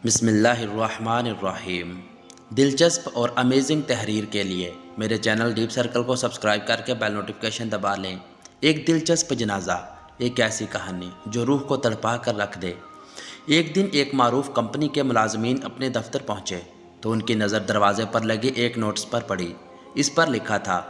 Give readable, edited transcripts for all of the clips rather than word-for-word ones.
बिस्मिल्लाहिर्रहमानिर्रहीम। दिलचस्प और अमेजिंग तहरीर के लिए मेरे चैनल डीप सर्कल को सब्सक्राइब करके बेल नोटिफिकेशन दबा लें। एक दिलचस्प जनाजा, एक ऐसी कहानी जो रूह को तड़पा कर रख दे। एक दिन एक मारूफ कंपनी के मुलाजमीन अपने दफ्तर पहुंचे तो उनकी नज़र दरवाजे पर लगे एक नोटिस पर पड़ी। इस पर लिखा था,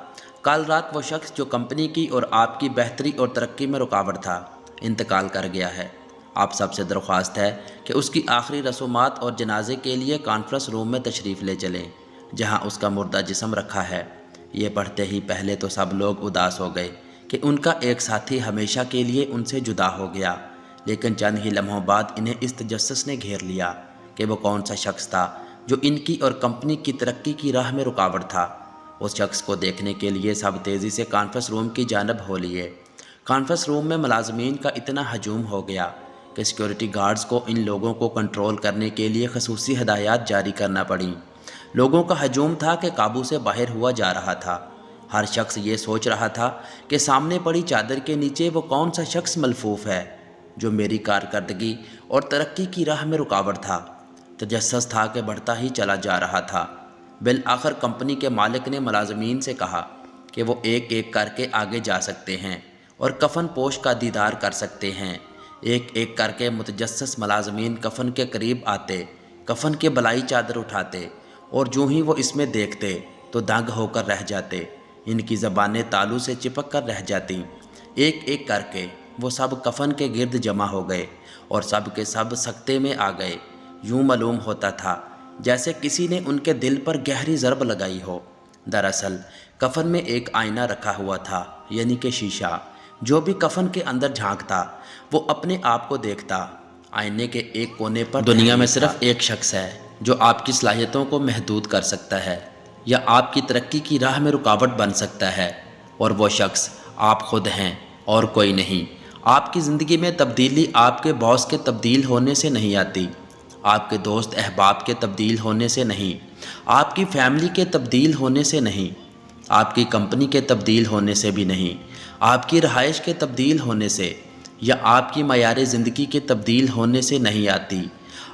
कल रात वो शख्स जो कंपनी की और आपकी बेहतरी और तरक्की में रुकावट था, इंतकाल कर गया है। आप सबसे दरख्वास्त है कि उसकी आखिरी रसूमात और जनाजे के लिए कॉन्फ्रेंस रूम में तशरीफ़ ले चलें, जहां उसका मुर्दा जिस्म रखा है। ये पढ़ते ही पहले तो सब लोग उदास हो गए कि उनका एक साथी हमेशा के लिए उनसे जुदा हो गया, लेकिन चंद ही लम्हों बाद इन्हें इस तजस्सुस ने घेर लिया कि वो कौन सा शख्स था जो इनकी और कंपनी की तरक्की की राह में रुकावट था। उस शख्स को देखने के लिए सब तेज़ी से कॉन्फ्रेंस रूम की जानब हो लिए। कॉन्फ्रेंस रूम में मुलाजमीन का इतना हजूम हो गया कि सिक्योरिटी गार्ड्स को इन लोगों को कंट्रोल करने के लिए खसूसी हदायत जारी करना पड़ी। लोगों का हजूम था कि काबू से बाहर हुआ जा रहा था। हर शख्स ये सोच रहा था कि सामने पड़ी चादर के नीचे वो कौन सा शख्स मलफूफ है जो मेरी कारकर्दगी और तरक्की की राह में रुकावट था। तजस्सुस था कि बढ़ता ही चला जा रहा था। बिल आखिर कंपनी के मालिक ने मुलाजमीन से कहा कि वो एक एक करके आगे जा सकते हैं और कफन पोश का दीदार कर सकते हैं। एक एक करके मुतजस्सिस मुलाजमीन कफन के करीब आते, कफन के बलाई चादर उठाते और जो ही वो इसमें देखते तो दंग होकर रह जाते। इनकी ज़बानें तालू से चिपक कर रह जाती। एक एक करके वो सब कफन के गिर्द जमा हो गए और सब के सब सकते में आ गए। यूँ मालूम होता था जैसे किसी ने उनके दिल पर गहरी ज़रब लगाई हो। दरअसल कफन में एक आईना रखा हुआ था, यानी कि शीशा। जो भी कफन के अंदर झांकता वो अपने आप को देखता। आईने के एक कोने पर दुनिया में सिर्फ एक शख्स है जो आपकी सलाहियतों को महदूद कर सकता है या आपकी तरक्की की राह में रुकावट बन सकता है, और वो शख्स आप खुद हैं और कोई नहीं। आपकी ज़िंदगी में तब्दीली आपके बॉस के तब्दील होने से नहीं आती, आपके दोस्त अहबाब के तब्दील होने से नहीं, आपकी फैमिली के तब्दील होने से नहीं, आपकी कंपनी के तब्दील होने से भी नहीं, आपकी रहाइश के तब्दील होने से या आपकी मयार ज़िंदगी के तब्दील होने से नहीं आती।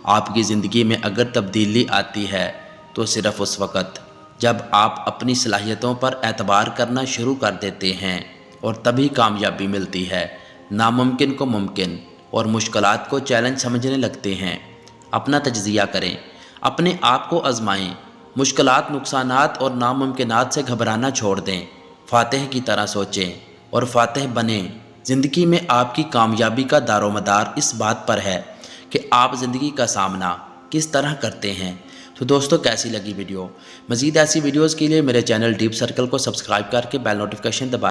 आपकी ज़िंदगी में अगर तब्दीली आती है तो सिर्फ़ उस वक़्त जब आप अपनी सलाहियतों पर एतबार करना शुरू कर देते हैं, और तभी कामयाबी मिलती है। नामुमकिन को मुमकिन और मुश्किलात को चैलेंज समझने लगते हैं। अपना तज्ज़िया करें, अपने आप को आज़माएं, मुश्किलात, नुकसानात और नामुमकिनात से घबराना छोड़ दें। फ़ातिह की तरह सोचें और फ़ातिह बने। ज़िंदगी में आपकी कामयाबी का दारोमदार इस बात पर है कि आप ज़िंदगी का सामना किस तरह करते हैं। तो दोस्तों, कैसी लगी वीडियो? मज़ीद ऐसी वीडियोज़ के लिए मेरे चैनल डीप सर्कल को सब्सक्राइब करके बेल नोटिफिकेशन दबा